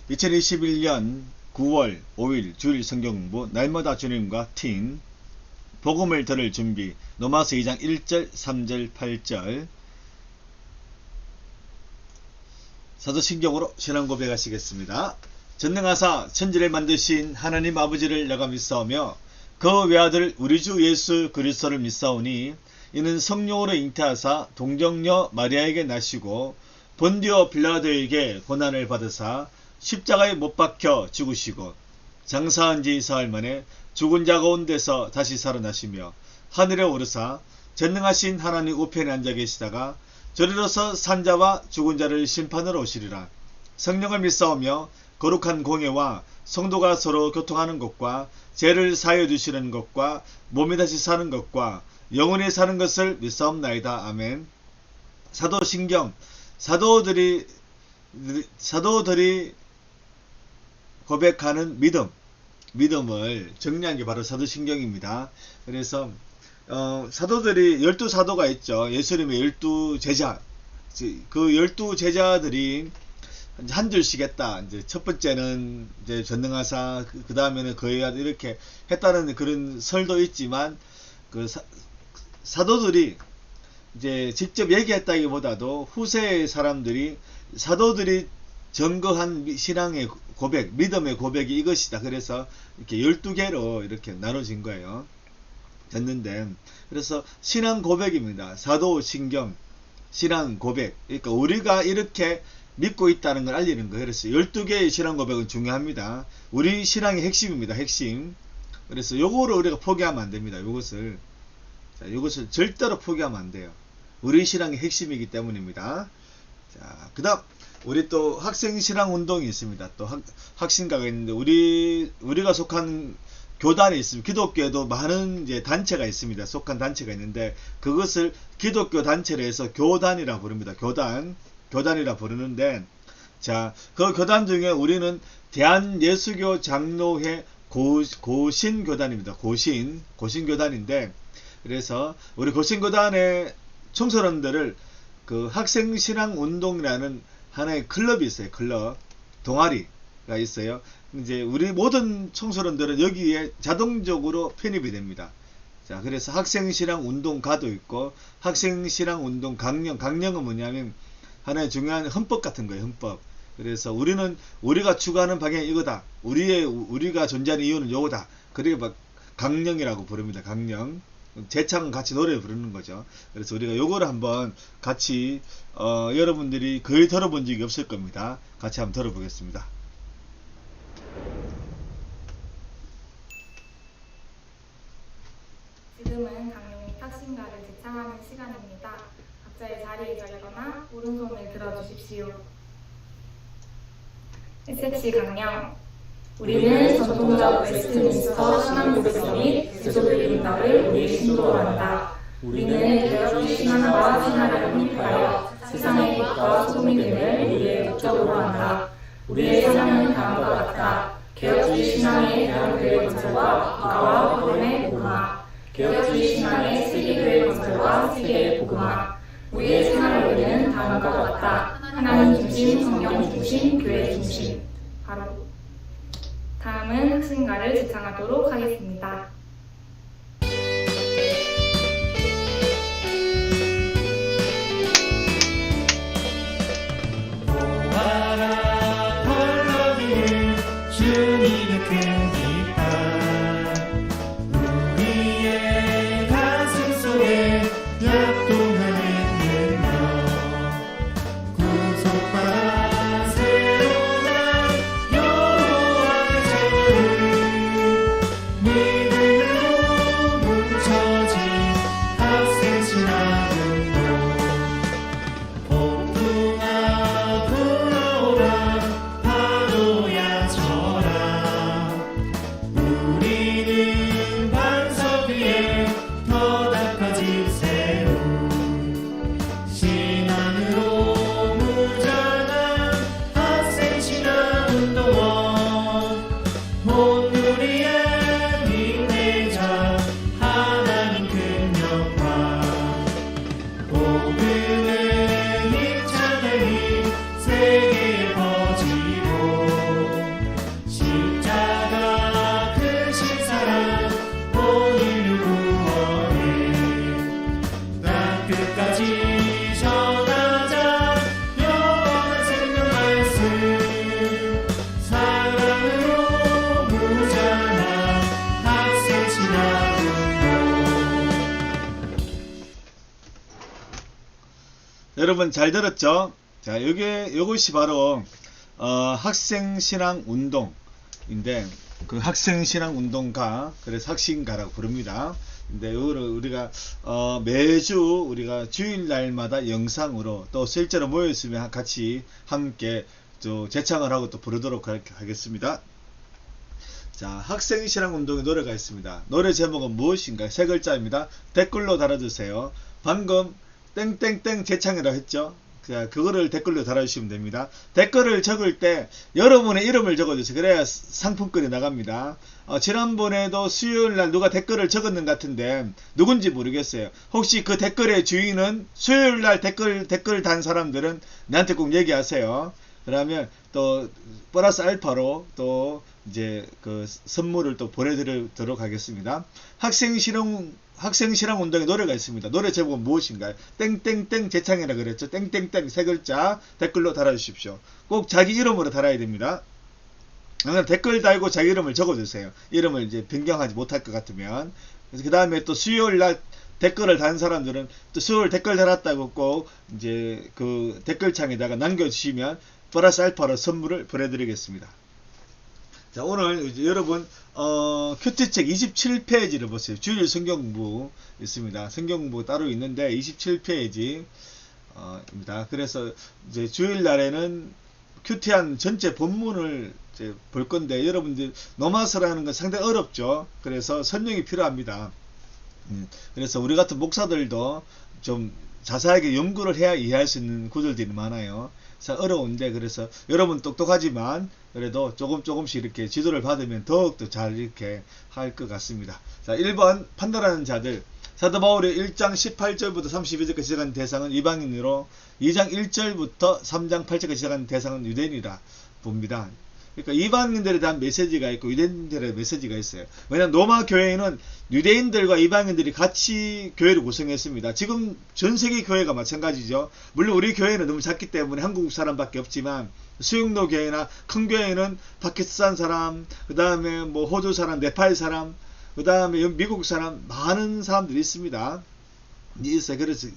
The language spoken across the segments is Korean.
2021년 9월 5일 주일 성경공부 날마다 주님과 팀 복음을 들을 준비 로마서 2장 1절 3절 8절 사도신경으로 신앙 고백하시겠습니다. 전능하사 천지를 만드신 하나님 아버지를 내가 믿사오며 그 외아들 우리 주 예수 그리스도를 믿사오니 이는 성령으로 잉태하사 동정녀 마리아에게 나시고 본디오 빌라도에게 고난을 받으사 십자가에 못 박혀 죽으시고 장사한 지 사흘 만에 죽은 자 가운데서 다시 살아나시며 하늘에 오르사 전능하신 하나님 우편에 앉아 계시다가 저리로서 산자와 죽은 자를 심판하러 오시리라. 성령을 믿사오며 거룩한 공예와 성도가 서로 교통하는 것과 죄를 사하여 주시는 것과 몸이 다시 사는 것과 영원히 사는 것을 믿사옵나이다. 아멘. 사도신경 사도들이 고백하는 믿음을 정리한 게 바로 사도신경입니다. 그래서 사도들이 12사도가 있죠. 예수님의 12제자. 그 12제자들이 한 줄씩 했다. 이제 첫 번째는 이제 전능하사, 그 다음에는 거의 이렇게 했다는 그런 설도 있지만, 그 사도들이 이제 직접 얘기했다기보다도 후세의 사람들이 사도들이 증거한 신앙의 고백, 믿음의 고백이 이것이다. 그래서 이렇게 12개로 이렇게 나눠진 거예요. 됐는데, 그래서 신앙 고백입니다. 사도신경, 신앙 고백. 그러니까 우리가 이렇게 믿고 있다는 걸 알리는 거예요. 그래서 12개의 신앙 고백은 중요합니다. 우리 신앙의 핵심입니다. 핵심. 그래서 요거를 우리가 포기하면 안 됩니다. 요것을 절대로 포기하면 안 돼요. 우리 신앙의 핵심이기 때문입니다. 자, 그 다음 우리 또 학생 신앙 운동이 있습니다. 또 학신가가 있는데 우리가 속한 교단이 있습니다. 기독교에도 많은 이제 단체가 있습니다. 속한 단체가 있는데 그것을 기독교 단체로 해서 교단이라 부릅니다. 교단이라 부르는데, 자, 그 교단 중에 우리는 대한예수교 장로회 고신교단입니다. 고신교단인데, 그래서 우리 고신교단의 청소년들을 그 학생신앙운동이라는 하나의 클럽이 있어요. 클럽, 동아리가 있어요. 이제 우리 모든 청소년들은 여기에 자동적으로 편입이 됩니다. 자, 그래서 학생신앙운동가도 있고 학생신앙운동 강령은 뭐냐면 하나의 중요한 헌법 같은 거예요. 헌법. 그래서 우리가 추구하는 방향이 이거다. 우리가 존재하는 이유는 요거다. 그리고 강령이라고 부릅니다. 강령. 재창 같이 노래 부르는 거죠. 그래서 우리가 요거를 한번 같이 여러분들이 거의 들어본 적이 없을 겁니다. 같이 한번 들어보겠습니다. 지금은 강령 및 학신가를 제창하는 시간입니다. 각자의 자리에 앉거나 오른손을 들어주십시오. SFC 강령. 우리는 전통적 웨스트민스터 신앙고백서 및 제도교의 문답을 우리의 신도로 한다. 우리는 개혁주의 신앙과 신화를 확립하여 세상의 빛과 소금이 됨을 우리의 목적으로 한다. 우리의 사명은 다음과 같다. 개혁주의 신앙의 대한교회 건설과 국가와 복음의 복음화. 개혁주의 신앙의 세계교회 건설과 세계의 복음화. 우리의 생활로는 다음과 같다. 하나님 중심, 성경 중심, 교회 중심. 바로 다음은 학신가를 제창하도록 하겠습니다. 주님의 큰 기쁨 우리의 가슴 속에 약동하는 능력 구속과 새로운 날 여호와의 저를 믿음 여러분 잘 들었죠? 자, 요것이 바로 학생신앙 운동인데, 그 학생신앙 운동가, 그래서 학신가라고 부릅니다. 근데 이거를 우리가 매주 우리가 주일날마다 영상으로 또 실제로 모였으면 같이 함께 또 제창을 하고 또 부르도록 하겠습니다. 자, 학생신앙 운동의 노래가 있습니다. 노래 제목은 무엇인가요? 세 글자입니다. 댓글로 달아주세요. 방금 땡땡땡 제창이라고 했죠? 자, 그거를 댓글로 달아주시면 됩니다. 댓글을 적을 때 여러분의 이름을 적어주세요. 그래야 상품권이 나갑니다. 지난번에도 수요일날 누가 댓글을 적었는 것 같은데 누군지 모르겠어요. 혹시 그 댓글의 주인은 수요일날 댓글 단 사람들은 나한테 꼭 얘기하세요. 그러면 또 플러스 알파로 또 이제 그 선물을 또 보내드리도록 하겠습니다. 학생신앙 운동의 노래가 있습니다. 노래 제목은 무엇인가요? 땡땡땡 제창이라 그랬죠. 땡땡땡 세 글자 댓글로 달아주십시오. 꼭 자기 이름으로 달아야 됩니다. 댓글 달고 자기 이름을 적어주세요. 이름을 이제 변경하지 못할 것 같으면. 그 다음에 또 수요일날 댓글을 단 사람들은 또 수요일 댓글 달았다고 꼭 이제 그 댓글창에다가 남겨주시면 플러스 알파로 선물을 보내드리겠습니다. 자, 오늘 이제 여러분 큐티책 27페이지를 보세요. 주일 성경공부 있습니다. 성경공부 따로 있는데 27페이지 입니다. 그래서 이제 주일 날에는 큐티한 전체 본문을 이제 볼 건데 여러분들 노마스를 하는 건 상당히 어렵죠. 그래서 설명이 필요합니다. 그래서 우리 같은 목사들도 좀 자세하게 연구를 해야 이해할 수 있는 구절들이 많아요. 어려운데, 그래서 여러분 똑똑하지만 그래도 조금씩 이렇게 지도를 받으면 더욱더 잘 이렇게 할 것 같습니다. 자, 1번 판단하는 자들. 사도 바울의 1장 18절부터 32절까지 시작하는 대상은 이방인으로 2장 1절부터 3장 8절까지 시작하는 대상은 유대인이라 봅니다. 그러니까 이방인들에 대한 메시지가 있고 유대인들의 메시지가 있어요. 왜냐하면 로마 교회는 유대인들과 이방인들이 같이 교회를 구성했습니다. 지금 전 세계 교회가 마찬가지죠. 물론 우리 교회는 너무 작기 때문에 한국 사람밖에 없지만 수용로 교회나 큰 교회는 파키스탄 사람, 그 다음에 뭐 호주 사람, 네팔 사람, 그 다음에 미국 사람, 많은 사람들이 있습니다. 있어요. 그래서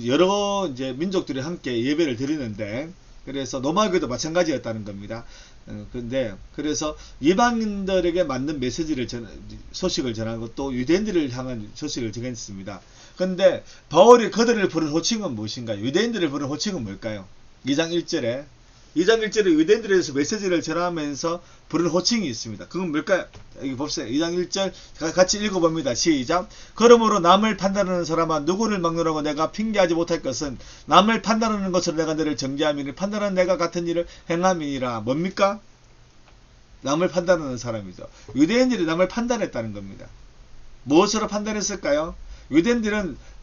여러 이제 민족들이 함께 예배를 드리는데, 그래서 로마교도 마찬가지였다는 겁니다. 그래서 이방인들에게 맞는 메시지를 소식을 전하고 또 유대인들을 향한 소식을 전했습니다. 근데 바울이 그들을 부른 호칭은 무엇인가요? 유대인들을 부른 호칭은 뭘까요? 2장 1절에 유대인들에 대해서 메시지를 전하면서 부른 호칭이 있습니다. 그건 뭘까요? 여기 봅시다. 2장 1절 같이 읽어봅니다. 시작. 그러므로 남을 판단하는 사람아, 누구를 막노라고 내가 핑계하지 못할 것은 남을 판단하는 것으로 내가 너를 정죄함이니 판단하는 내가 같은 일을 행함이니라. 뭡니까? 남을 판단하는 사람이죠. 유대인들이 남을 판단했다는 겁니다. 무엇으로 판단했을까요? 유대인들은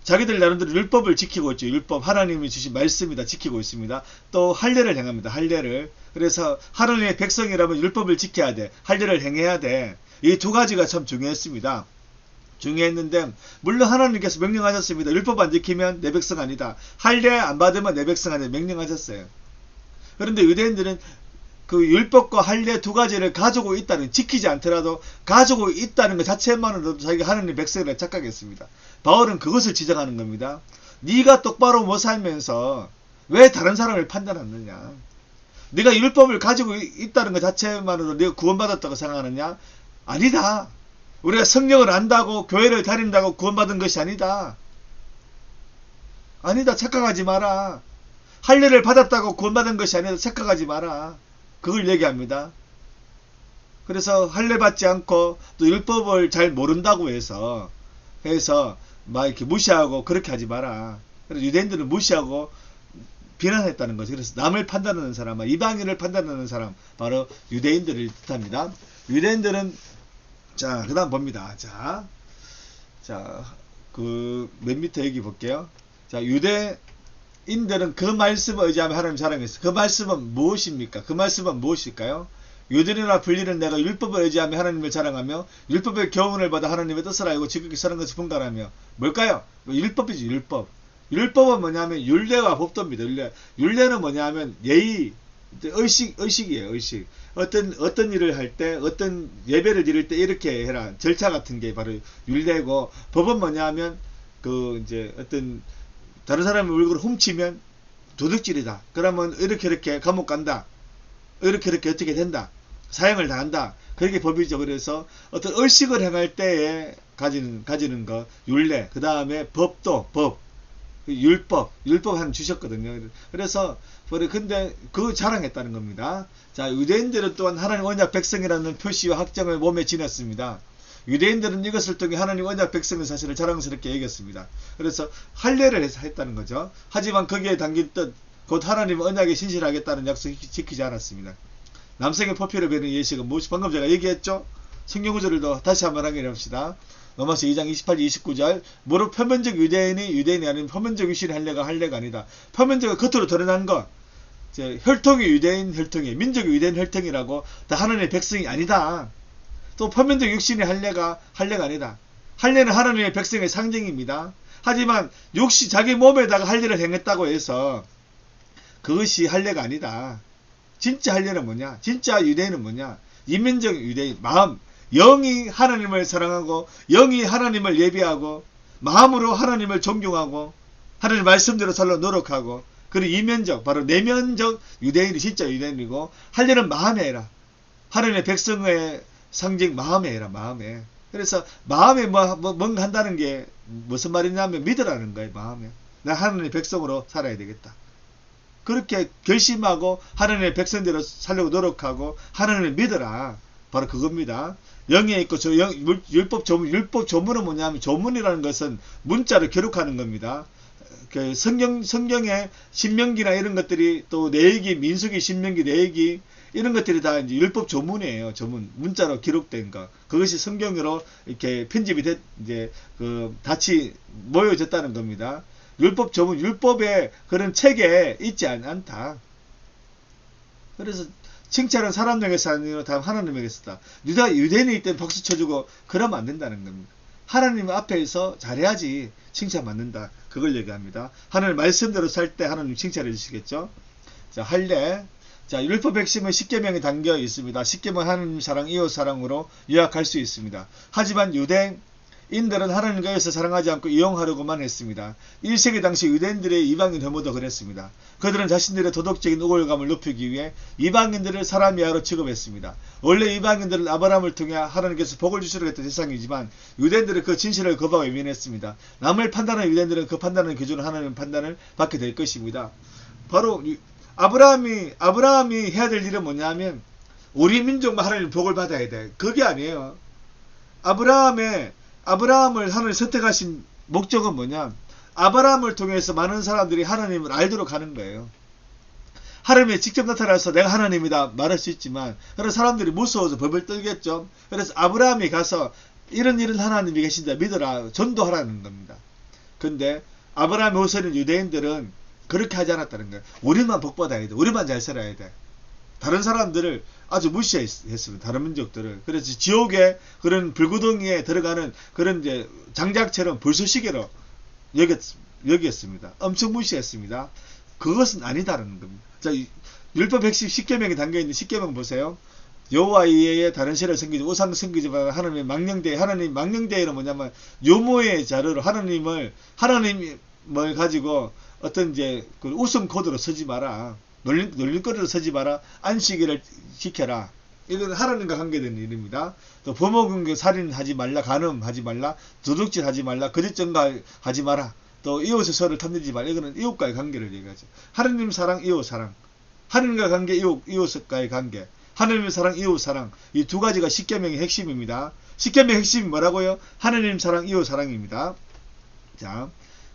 자기들 나름대로 율법을 지키고 있죠. 율법, 하나님이 주신 말씀이다 지키고 있습니다. 또 할례를 행합니다. 할례를. 그래서 하나님의 백성이라면 율법을 지켜야 돼. 할례를 행해야 돼. 이 두 가지가 참 중요했습니다. 중요했는데 물론 하나님께서 명령하셨습니다. 율법 안 지키면 내 백성 아니다. 할례 안 받으면 내 백성 아니다. 명령하셨어요. 그런데 유대인들은 그 율법과 할례 두 가지를 가지고 있다는, 지키지 않더라도 가지고 있다는 것 자체만으로도 자기가 하나님의 백성이라 착각했습니다. 바울은 그것을 지적하는 겁니다. 네가 똑바로 못 살면서 왜 다른 사람을 판단하느냐? 네가 율법을 가지고 있다는 것 자체만으로 네가 구원받았다고 생각하느냐? 아니다. 우리가 성령을 안다고 교회를 다닌다고 구원받은 것이 아니다. 아니다. 착각하지 마라. 할례를 받았다고 구원받은 것이 아니다. 착각하지 마라. 그걸 얘기합니다. 그래서 할례 받지 않고 또 율법을 잘 모른다고 해서 막 이렇게 무시하고 그렇게 하지 마라. 그래서 유대인들은 무시하고 비난했다는 거죠. 그래서 남을 판단하는 사람, 이방인을 판단하는 사람, 바로 유대인들을 뜻합니다. 유대인들은 자, 그 다음 봅니다. 그 맨 밑에 여기 볼게요. 자, 유대인들은 그 말씀을 의지하며 하나님 자랑했어요. 그 말씀은 무엇입니까? 그 말씀은 무엇일까요? 유대인이나 불리는 내가 율법을 의지하며 하나님을 자랑하며 율법의 교훈을 받아 하나님의 뜻을 알고 지극히 선한 것을 분간하며. 뭘까요? 율법이지. 율법은 뭐냐면 율례와 법도입니다. 율례는 뭐냐면 예의, 의식이에요. 의식. 어떤 일을 할 때, 어떤 예배를 드릴 때 이렇게 해라. 절차 같은 게 바로 율례고, 법은 뭐냐면 이제 어떤 다른 사람의 물건을 훔치면 도둑질이다. 그러면 이렇게 감옥 간다. 이렇게 어떻게 된다. 사형을 당한다. 그렇게 법이죠. 그래서 어떤 의식을 행할 때에 가지는 거, 율례, 그 다음에 법도, 율법 하나 주셨거든요. 그래서, 근데 그거 자랑했다는 겁니다. 자, 유대인들은 또한 하나님 언약 백성이라는 표시와 확정을 몸에 지녔습니다. 유대인들은 이것을 통해 하나님 언약 백성의 사실을 자랑스럽게 여겼습니다. 그래서 할례를 했다는 거죠. 하지만 거기에 담긴 뜻, 곧 하나님 언약에 신실하겠다는 약속을 지키지 않았습니다. 남성의 포피를 베는 예식은 무엇이 방금 제가 얘기했죠? 성경 구절을 더 다시 한번 확인해봅시다. 로마서 2장 28, 29절 무릇 표면적 유대인이 아닌 표면적 유신의 할례가 아니다. 표면적은 겉으로 드러난 것, 혈통이 유대인 혈통이, 민족이 유대인 혈통이라고 다 하나님의 백성이 아니다. 또 표면적 육신의 할례가 아니다. 할례는 하나님의 백성의 상징입니다. 하지만 자기 몸에다가 할례를 행했다고 해서 그것이 할례가 아니다. 진짜 할례는 뭐냐? 진짜 유대인은 뭐냐? 이민적 유대인, 마음, 영이 하나님을 사랑하고 영이 하나님을 예배하고 마음으로 하나님을 존경하고 하나님 말씀대로 살려 노력하고, 그리고 이면적, 바로 내면적 유대인이 진짜 유대인이고, 할례는 마음에 해라. 하나님의 백성의 상징 마음에 해라. 마음에. 그래서 마음에 뭔가 한다는 게 무슨 말이냐면 믿으라는 거예요. 마음에. 나 하나님의 백성으로 살아야 되겠다. 그렇게 결심하고 하나님의 백성대로 살려고 노력하고 하나님을 믿어라. 바로 그겁니다. 영에 있고 율법 조문은 뭐냐면, 조문이라는 것은 문자로 기록하는 겁니다. 그 성경의 신명기나 이런 것들이, 또 내역이, 민수기, 신명기, 내역이, 이런 것들이 다 이제 율법 조문이에요. 조문, 문자로 기록된 거. 그것이 성경으로 이렇게 편집이 같이 모여졌다는 겁니다. 율법 조문, 율법의 그런 책에 있지 않다. 그래서 칭찬은 사람에게서 아니라 다 하나님에게서다. 유대인이 때문에 박수 쳐주고 그러면 안 된다는 겁니다. 하나님 앞에서 잘해야지 칭찬 받는다. 그걸 얘기합니다. 하나님 말씀대로 살 때 하나님 칭찬해 주시겠죠. 자, 할례. 자, 율법 핵심은 십계명에 담겨 있습니다. 십계명 하나님 사랑, 이웃 사랑으로 요약할 수 있습니다. 하지만 유대인들은 하나님과 이웃을 사랑하지 않고 이용하려고만 했습니다. 1세기 당시 유대인들의 이방인 혐오도 그랬습니다. 그들은 자신들의 도덕적인 우월감을 높이기 위해 이방인들을 사람이하로 취급했습니다. 원래 이방인들은 아브라함을 통해 하나님께서 복을 주시려 했던 대상이지만 유대인들은 그 진실을 거부하고 외면했습니다. 남을 판단하는 유대인들은 그 판단하는 기준으로 하나님의 판단을 받게 될 것입니다. 바로 아브라함이 해야 될 일은 뭐냐면, 우리 민족만 하나님 복을 받아야 돼. 그게 아니에요. 아브라함을 하나님 선택하신 목적은 뭐냐? 아브라함을 통해서 많은 사람들이 하나님을 알도록 하는 거예요. 하나님이 직접 나타나서 내가 하나님이다 말할 수 있지만, 그런 사람들이 무서워서 벌벌 떨겠죠. 그래서 아브라함이 가서 이런 하나님이 계신다 믿어라, 전도하라는 겁니다. 근데 아브라함의 후손인 유대인들은 그렇게 하지 않았다는 거예요. 우리만 복받아야 돼. 우리만 잘 살아야 돼. 다른 사람들을 아주 무시했습니다. 다른 민족들을. 그래서 지옥에 그런 불구덩이에 들어가는 그런 이제 장작처럼 불쏘시개로 여겼습니다. 엄청 무시했습니다. 그것은 아니다라는 겁니다. 자, 율법 110계명에 담겨있는 10계명 보세요. 여호와 이외에 다른 신을 섬기지, 우상 섬기지 말라. 하나님의 망령대회. 하나님 망령대회는 뭐냐면 유모의 자료로 하나님을 가지고 어떤 이제 그 웃음 코드로 쓰지 마라. 놀림거리로 쓰지 마라. 안식일을 지켜라. 이건 하나님과 관계된 일입니다. 또 부모공격 살인하지 말라. 간음하지 말라. 도둑질 하지 말라. 거짓 증거하지 마라. 또 이웃의 소를 탐내지 말라. 이거는 이웃과의 관계를 얘기하죠. 하나님 사랑, 이웃 사랑. 하나님과 관계, 이웃과의 관계. 하나님의 사랑, 이웃 사랑. 이 두 가지가 십계명의 핵심입니다. 십계명의 핵심이 뭐라고요? 하나님 사랑, 이웃 사랑입니다. 자,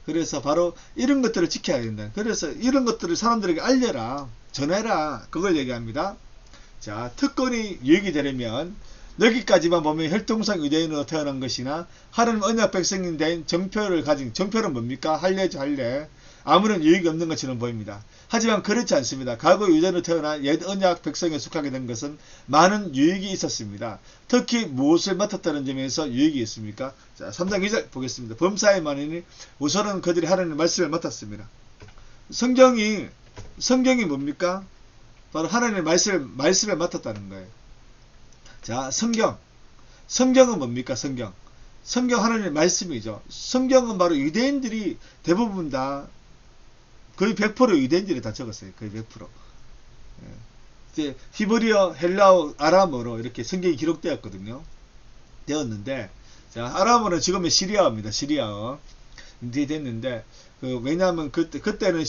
그래서 바로 이런 것들을 지켜야 된다. 그래서 이런 것들을 사람들에게 알려라, 전해라, 그걸 얘기합니다. 자, 특권이 유익이 되려면 여기까지만 보면 혈통상 유대인으로 태어난 것이나 하나님 언약 백성인 된 정표를 가진, 정표는 뭡니까? 할례죠, 할례. 아무런 유익이 없는 것처럼 보입니다. 하지만 그렇지 않습니다. 과거 유대인으로 태어난 옛 언약 백성에 속하게 된 것은 많은 유익이 있었습니다. 특히 무엇을 맡았다는 점에서 유익이 있습니까? 자, 3장 2절 보겠습니다. 범사에 많으니 우선은 그들이 하나님의 말씀을 맡았습니다. 성경이 뭡니까? 바로 하나님의 말씀을 맡았다는 거예요. 자, 성경은 뭡니까? 성경 하나님의 말씀이죠. 성경은 바로 유대인들이 대부분 다 거의 100% 유대인들이 다 적었어요. 거의 100%. 예. 이제 히브리어, 헬라어, 아람어로 이렇게 성경이 기록되었거든요. 되었는데, 자, 아람어는 지금의 시리아어입니다. 시리아어. 이제 됐는데, 왜냐하면 그때는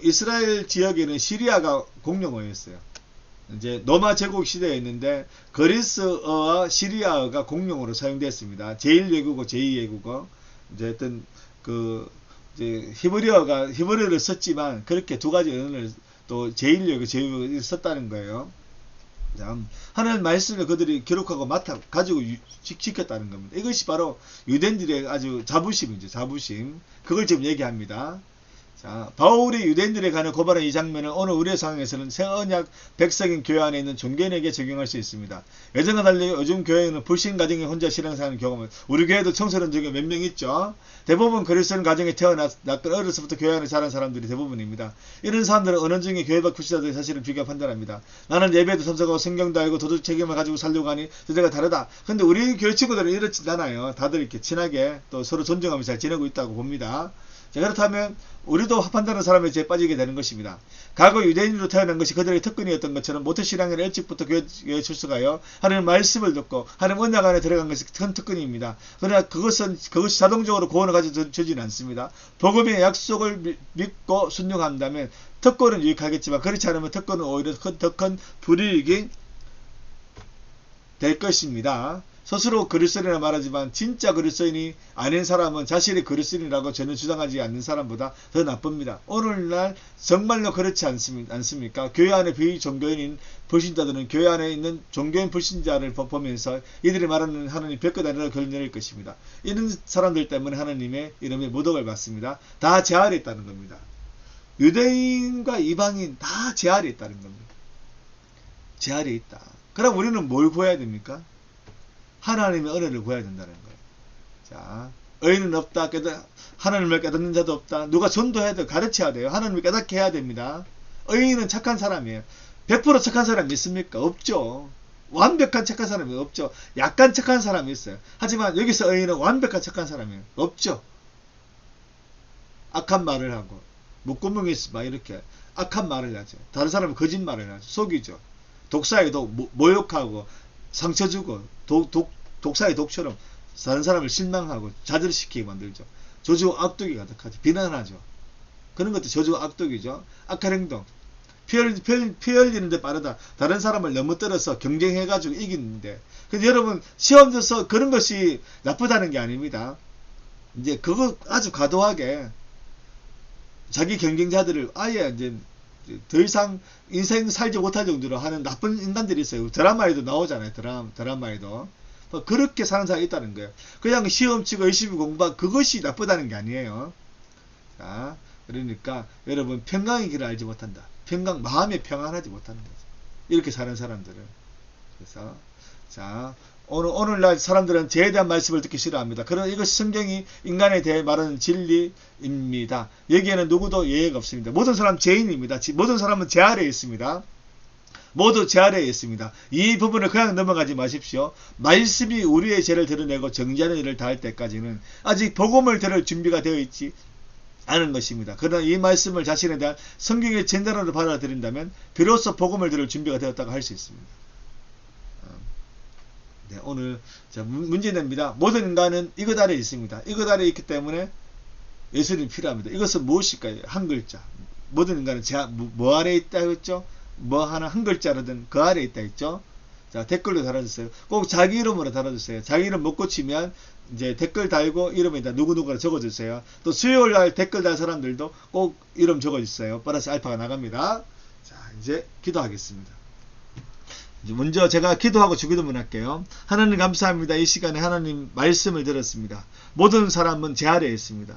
이스라엘 지역에는 시리아가 공용어였어요. 이제 로마 제국 시대였는데 그리스어와 시리아어가 공용어로 사용됐습니다. 제1외국어, 제2외국어. 이제 어떤 이제 히브리어를 썼지만 그렇게 두 가지 언어를 또 제1외국어, 제2외국어를 썼다는 거예요. 하나님 말씀을 그들이 기록하고 가지고 지켰다는 겁니다. 이것이 바로 유대인들의 아주 자부심이죠. 자부심. 그걸 지금 얘기합니다. 자, 바울이 유대인들에 관해 고발한 이 장면은 오늘 우리의 상황에서는 새 언약 백성인 교회 안에 있는 종교인에게 적용할 수 있습니다. 예전과 달리 요즘 교회는 불신 가정에 혼자 신앙생활하는 경험을, 우리 교회도 청소년 중에 몇 명 있죠. 대부분 그리스도인 가정에 태어났던 어려서부터 교회 안에 자란 사람들이 대부분입니다. 이런 사람들은 언어 중에 교회 밖 불신자들의 사실을 비교 판단합니다. 나는 예배도 참석하고 성경도 알고 도덕 책임을 가지고 살려고 하니 저들과 다르다. 근데 우리 교회 친구들은 이렇지 않아요. 다들 이렇게 친하게 또 서로 존중하면서 잘 지내고 있다고 봅니다. 자, 그렇다면 우리도 판단하는 사람에 죄에 빠지게 되는 것입니다. 과거 유대인으로 태어난 것이 그들의 특권이었던 것처럼 모태신앙에는 일찍부터 교회에 출석하여 하나님 말씀을 듣고 하나님 언약 안에 들어간 것이 큰 특권입니다. 그러나 그것이 자동적으로 구원을 가져주지는 않습니다. 복음의 약속을 믿고 순종한다면 특권은 유익하겠지만 그렇지 않으면 특권은 오히려 더 큰 불이익이 될 것입니다. 스스로 그리스도인이라 말하지만 진짜 그리스도인이 아닌 사람은 자신이 그리스도인이라고 전혀 주장하지 않는 사람보다 더 나쁩니다. 오늘날 정말로 그렇지 않습니까? 교회 안에 비종교인인 불신자들은 교회 안에 있는 종교인 불신자를 보면서 이들이 말하는 하나님 별것 아니라 걸려낼 것입니다. 이런 사람들 때문에 하나님의 이름에 모독을 받습니다. 다 제 아래 있다는 겁니다. 유대인과 이방인 다 제 아래 있다는 겁니다. 제 아래 있다. 그럼 우리는 뭘 구해야 됩니까? 하나님의 은혜를 구해야 된다는 거예요. 자, 의인은 없다. 하나님을 깨닫는 자도 없다. 누가 전도해야 돼요. 가르쳐야 돼요. 하나님을 깨닫게 해야 됩니다. 의인은 착한 사람이에요. 100% 착한 사람이 있습니까? 없죠. 완벽한 착한 사람이 없죠. 약간 착한 사람이 있어요. 하지만 여기서 의인은 완벽한 착한 사람이에요. 없죠. 악한 말을 하고 목구멍에 막 이렇게 악한 말을 하죠. 다른 사람은 거짓말을 하죠. 속이죠. 독사에도 모욕하고 상처 주고 독사의 독처럼 다른 사람을 실망하고 좌절시키게 만들죠. 저주 악독이 가득하죠. 비난하죠. 그런 것도 저주 악독이죠. 악한 행동. 피 흘리는데 빠르다. 다른 사람을 넘어뜨려서 경쟁해가지고 이기는데. 근데 여러분 시험 져서 그런 것이 나쁘다는 게 아닙니다. 이제 그거 아주 과도하게 자기 경쟁자들을 아예 이제 더 이상 인생 살지 못할 정도로 하는 나쁜 인간들이 있어요. 드라마에도 나오잖아요. 드라마에도. 그렇게 사는 사람이 있다는 거예요. 그냥 시험 치고 열심히 공부한 그것이 나쁘다는 게 아니에요. 자, 그러니까 여러분 평강의 길을 알지 못한다. 마음에 평안하지 못하는 거죠. 이렇게 사는 사람들은. 그래서 자, 오늘날 사람들은 죄에 대한 말씀을 듣기 싫어합니다. 그러나 이것이 성경이 인간에 대해 말하는 진리입니다. 여기에는 누구도 예외가 없습니다. 모든 사람 죄인입니다. 모든 사람은 죄 아래에 있습니다. 모두 제 아래에 있습니다. 이 부분을 그냥 넘어가지 마십시오. 말씀이 우리의 죄를 드러내고 정죄하는 일을 다할 때까지는 아직 복음을 들을 준비가 되어 있지 않은 것입니다. 그러나 이 말씀을 자신에 대한 성경의 진단으로 받아들인다면 비로소 복음을 들을 준비가 되었다고 할 수 있습니다. 네, 오늘 문제냅니다. 모든 인간은 이것 아래에 있습니다. 이것 아래에 있기 때문에 예수님이 필요합니다. 이것은 무엇일까요? 한 글자. 모든 인간은 뭐 아래에 있다고 했죠? 뭐 하나 한 글자로든 그 아래에 있다 했죠? 자, 댓글로 달아주세요. 꼭 자기 이름으로 달아주세요. 자기 이름 못 고치면 이제 댓글 달고 이름에다 누구누구를 적어주세요. 또 수요일 날 댓글 달 사람들도 꼭 이름 적어주세요. 플러스 알파가 나갑니다. 자, 이제 기도하겠습니다. 먼저 제가 기도하고 주기도문 할게요. 하나님 감사합니다. 이 시간에 하나님 말씀을 들었습니다. 모든 사람은 제 아래에 있습니다.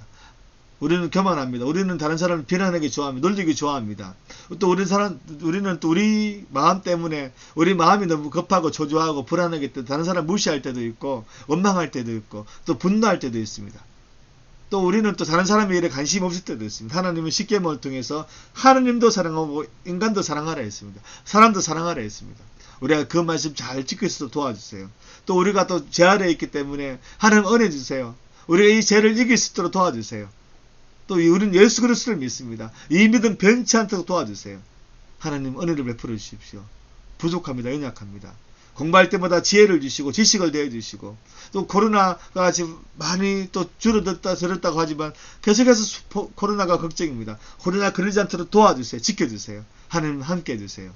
우리는 교만합니다. 우리는 다른 사람을 비난하기 좋아합니다. 놀리기 좋아합니다. 또 우리는 또 우리 마음 때문에 우리 마음이 너무 급하고 초조하고 불안하기 때문에 다른 사람 무시할 때도 있고 원망할 때도 있고 또 분노할 때도 있습니다. 또 우리는 또 다른 사람의 일에 관심 없을 때도 있습니다. 하나님은 십계명을 통해서 하나님도 사랑하고 인간도 사랑하라 했습니다. 사람도 사랑하라 했습니다. 우리가 그 말씀 잘 지킬 수 있도록 도와주세요. 또 우리가 또 죄 아래에 있기 때문에 하나님 은혜 주세요. 우리가 이 죄를 이길 수 있도록 도와주세요. 또 우리는 예수 그리스도를 믿습니다. 이 믿음 변치 않도록 도와주세요. 하나님 은혜를 베풀어 주십시오. 부족합니다. 연약합니다. 공부할 때마다 지혜를 주시고 지식을 내어주시고 또 코로나가 지금 많이 또 줄었다고 하지만 계속해서 코로나가 걱정입니다. 코로나 걸리지 않도록 도와주세요. 지켜주세요. 하나님 함께 해주세요.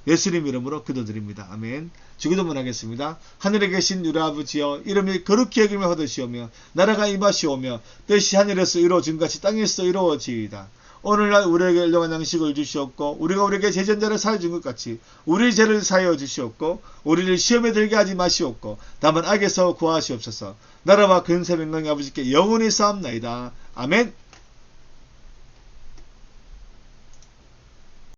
예수님 이름으로 기도드립니다. 아멘. 주기도문 하겠습니다. 하늘에 계신 우리 아버지여, 이름이 거룩히 여김을 받으시오며 나라가 임하시오며 뜻이 하늘에서 이루어진 같이 땅에서 이루어지이다. 오늘날 우리에게 일용할 양식을 주시옵고 우리가 우리에게 제전자를 사여 준 것 같이 우리 죄를 사여 주시옵고 우리를 시험에 들게 하지 마시옵고 다만 악에서 구하시옵소서. 나라와 근세 영광의 아버지께 영원히 싸움나이다. 아멘.